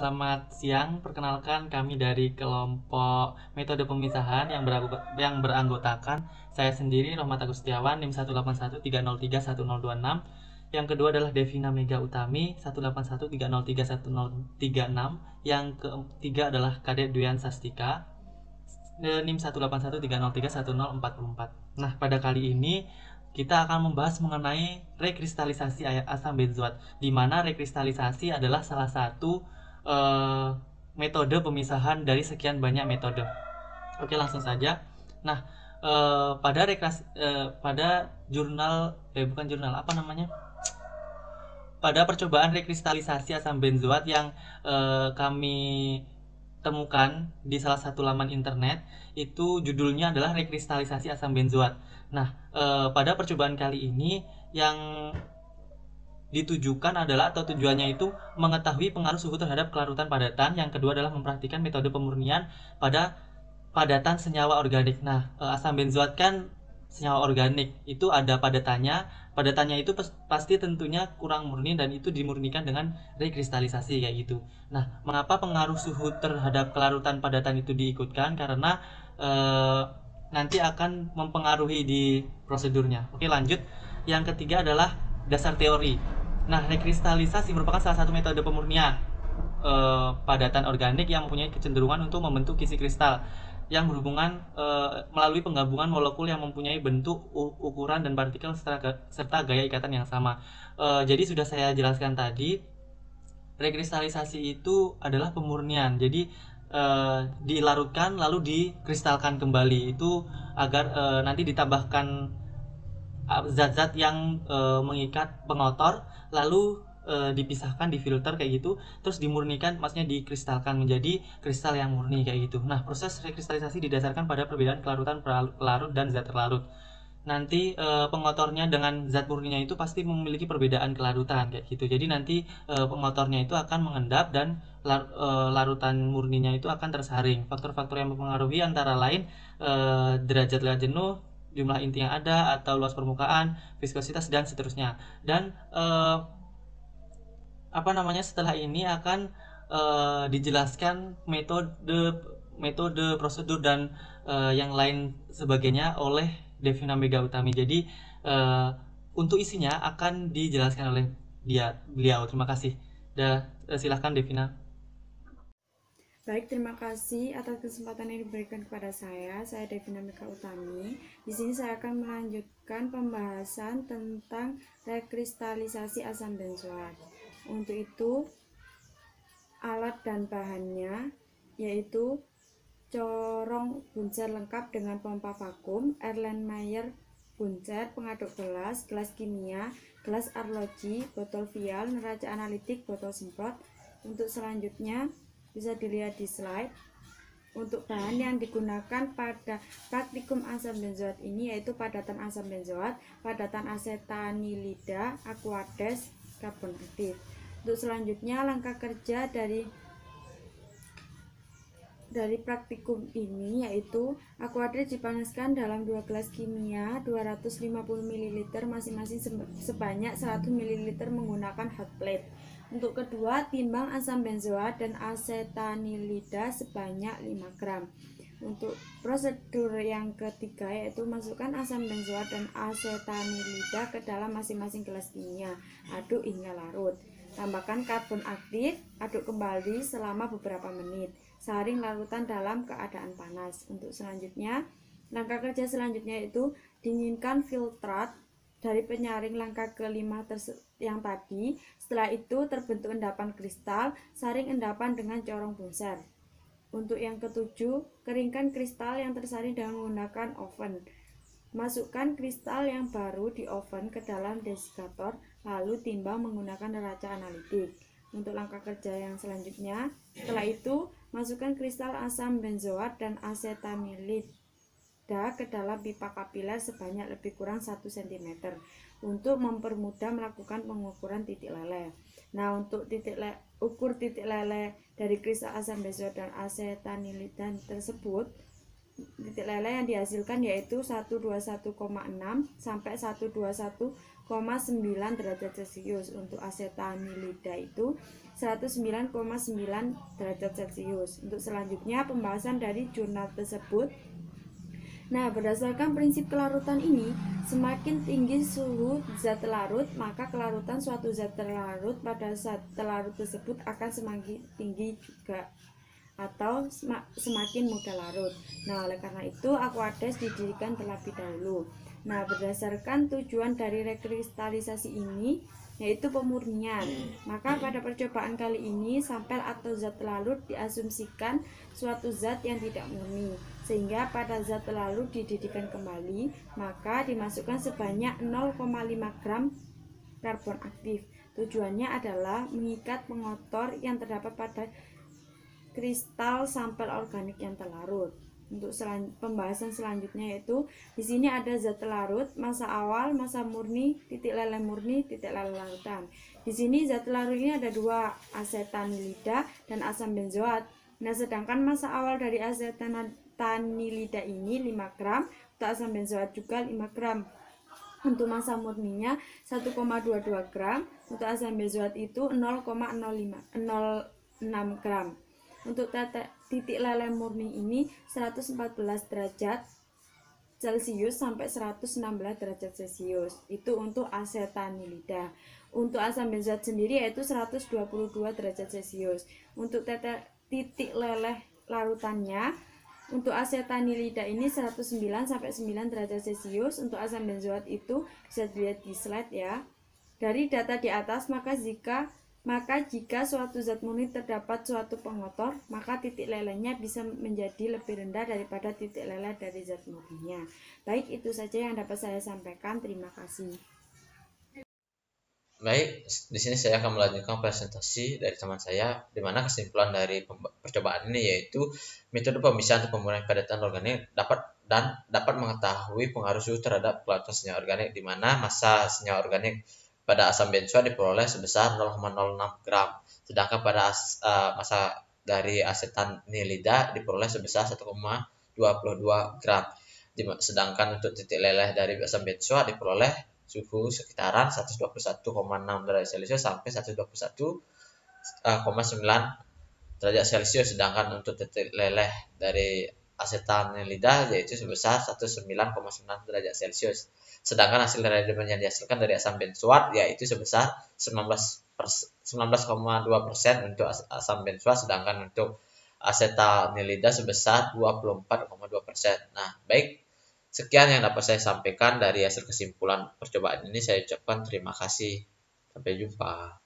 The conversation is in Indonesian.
Selamat siang, perkenalkan kami dari kelompok metode pemisahan yang beranggotakan saya sendiri Rahmat Agus Setiawan NIM 1813031031026. Yang kedua adalah Devina Mega Utami 18130310336. Yang ketiga adalah Kadek Duyan Sastika NIM 18130310444. Nah, pada kali ini kita akan membahas mengenai rekristalisasi asam benzoat, di mana rekristalisasi adalah salah satu metode pemisahan dari sekian banyak metode. Oke, langsung saja. Nah, pada jurnal bukan jurnal apa namanya? Pada percobaan rekristalisasi asam benzoat yang kami temukan di salah satu laman internet, itu judulnya adalah rekristalisasi asam benzoat. Nah, pada percobaan kali ini yang ditujukan adalah atau tujuannya itu mengetahui pengaruh suhu terhadap kelarutan padatan. Yang kedua adalah memperhatikan metode pemurnian pada padatan senyawa organik. Nah, asam benzoat kan senyawa organik, itu ada padatannya. Padatannya itu pasti tentunya kurang murni dan itu dimurnikan dengan rekristalisasi kayak gitu. Nah, mengapa pengaruh suhu terhadap kelarutan padatan itu diikutkan? Karena nanti akan mempengaruhi di prosedurnya. Oke, lanjut. Yang ketiga adalah dasar teori. Nah, rekristalisasi merupakan salah satu metode pemurnian padatan organik yang mempunyai kecenderungan untuk membentuk kisi kristal yang berhubungan melalui penggabungan molekul yang mempunyai bentuk, ukuran, dan partikel serta gaya ikatan yang sama. Jadi sudah saya jelaskan tadi, rekristalisasi itu adalah pemurnian. Jadi dilarutkan lalu dikristalkan kembali, itu agar nanti ditambahkan zat-zat yang mengikat pengotor, lalu dipisahkan, difilter kayak gitu, terus dimurnikan, maksudnya dikristalkan menjadi kristal yang murni kayak gitu. Nah, proses rekristalisasi didasarkan pada perbedaan kelarutan pelarut dan zat terlarut. Nanti pengotornya dengan zat murninya itu pasti memiliki perbedaan kelarutan kayak gitu. Jadi nanti pengotornya itu akan mengendap dan larutan murninya itu akan tersaring. Faktor-faktor yang mempengaruhi antara lain derajat lewat jenuh, jumlah inti yang ada atau luas permukaan, viskositas, dan seterusnya. Dan setelah ini akan dijelaskan metode prosedur dan yang lain sebagainya oleh Devina Mega Utami. Jadi untuk isinya akan dijelaskan oleh beliau. Terima kasih. Silahkan Devina. Baik, terima kasih atas kesempatan yang diberikan kepada saya. Saya Devina Mega Utami. Di sini saya akan melanjutkan pembahasan tentang rekristalisasi asam benzoat. Untuk itu, alat dan bahannya yaitu corong buncer lengkap dengan pompa vakum, Erlenmeyer buncer, pengaduk gelas, gelas kimia, gelas arloji, botol vial, neraca analitik, botol semprot. Untuk selanjutnya bisa dilihat di slide. Untuk bahan yang digunakan pada praktikum asam benzoat ini yaitu padatan asam benzoat, padatan asetanilida, aquades, karbon aktif. Untuk selanjutnya langkah kerja dari praktikum ini yaitu aquades dipanaskan dalam 2 gelas kimia 250 ml masing-masing sebanyak 100 ml menggunakan hot plate. Untuk kedua, timbang asam benzoat dan asetanilida sebanyak 5 gram. Untuk prosedur yang ketiga yaitu masukkan asam benzoat dan asetanilida ke dalam masing-masing gelas kimia, aduk hingga larut. Tambahkan karbon aktif, aduk kembali selama beberapa menit. Saring larutan dalam keadaan panas. Untuk selanjutnya, langkah kerja selanjutnya yaitu dinginkan filtrat dari penyaring langkah kelima yang tadi. Setelah itu terbentuk endapan kristal, saring endapan dengan corong buncer. Untuk yang ketujuh, keringkan kristal yang tersaring dengan menggunakan oven. Masukkan kristal yang baru di oven ke dalam desikator, lalu timbang menggunakan neraca analitik. Untuk langkah kerja yang selanjutnya, setelah itu masukkan kristal asam benzoat dan asetanilida ke dalam pipa kapiler sebanyak lebih kurang 1 cm untuk mempermudah melakukan pengukuran titik leleh. Nah, untuk ukur titik leleh dari kristal asam benzoat dan asetanilida tersebut, titik leleh yang dihasilkan yaitu 121,6 sampai 121,9 derajat Celcius. Untuk asetanilida itu 109,9 derajat Celcius. Untuk selanjutnya pembahasan dari jurnal tersebut. Nah, berdasarkan prinsip kelarutan ini, semakin tinggi suhu zat larut, maka kelarutan suatu zat terlarut pada zat terlarut tersebut akan semakin tinggi juga, atau semakin mudah larut. Nah, oleh karena itu Aquades didirikan terlebih dahulu. Nah, berdasarkan tujuan dari rekristalisasi ini yaitu pemurnian. Maka pada percobaan kali ini sampel atau zat larut diasumsikan suatu zat yang tidak murni, sehingga pada zat larut dididihkan kembali, maka dimasukkan sebanyak 0,5 gram karbon aktif. Tujuannya adalah mengikat pengotor yang terdapat pada kristal sampel organik yang terlarut. Untuk pembahasan selanjutnya yaitu di sini ada zat larut, masa awal, masa murni, titik leleh murni, titik leleh larutan. Di sini zat larut ini ada dua, asetanilida dan asam benzoat. Nah, sedangkan masa awal dari asetanilida ini 5 gram, untuk asam benzoat juga 5 gram. Untuk masa murninya 1,22 gram, untuk asam benzoat itu 0,06 gram. Untuk titik leleh murni ini 114 derajat Celcius sampai 116 derajat Celcius. Itu untuk asetanilida. Untuk asam benzoat sendiri yaitu 122 derajat Celcius. Untuk titik leleh larutannya untuk asetanilida ini 109 sampai 9 derajat Celcius. Untuk asam benzoat itu bisa dilihat di slide ya. Dari data di atas, maka jika suatu zat murni terdapat suatu pengotor, maka titik lelehnya bisa menjadi lebih rendah daripada titik leleh dari zat murninya. Baik, itu saja yang dapat saya sampaikan. Terima kasih. Baik, di sini saya akan melanjutkan presentasi dari teman saya, di mana kesimpulan dari percobaan ini yaitu metode pemisahan atau pemurnian padatan organik dapat mengetahui pengaruh suhu terhadap kelarutan senyawa organik, di mana massa senyawa organik pada asam benzoat diperoleh sebesar 0,06 gram, sedangkan pada massa dari asetanilida diperoleh sebesar 1,22 gram. Sedangkan untuk titik leleh dari asam benzoat diperoleh suhu sekitaran 121,6 derajat Celcius sampai 121,9 derajat Celcius, sedangkan untuk titik leleh dari asetanilida yaitu sebesar 19,9 derajat Celcius. Sedangkan hasil reagen yang dihasilkan dari asam benzoat yaitu sebesar 19,2% untuk asam benzoat, sedangkan untuk asetanilida sebesar 24,2%. Nah, baik, sekian yang dapat saya sampaikan dari hasil kesimpulan percobaan ini. Saya ucapkan terima kasih. Sampai jumpa.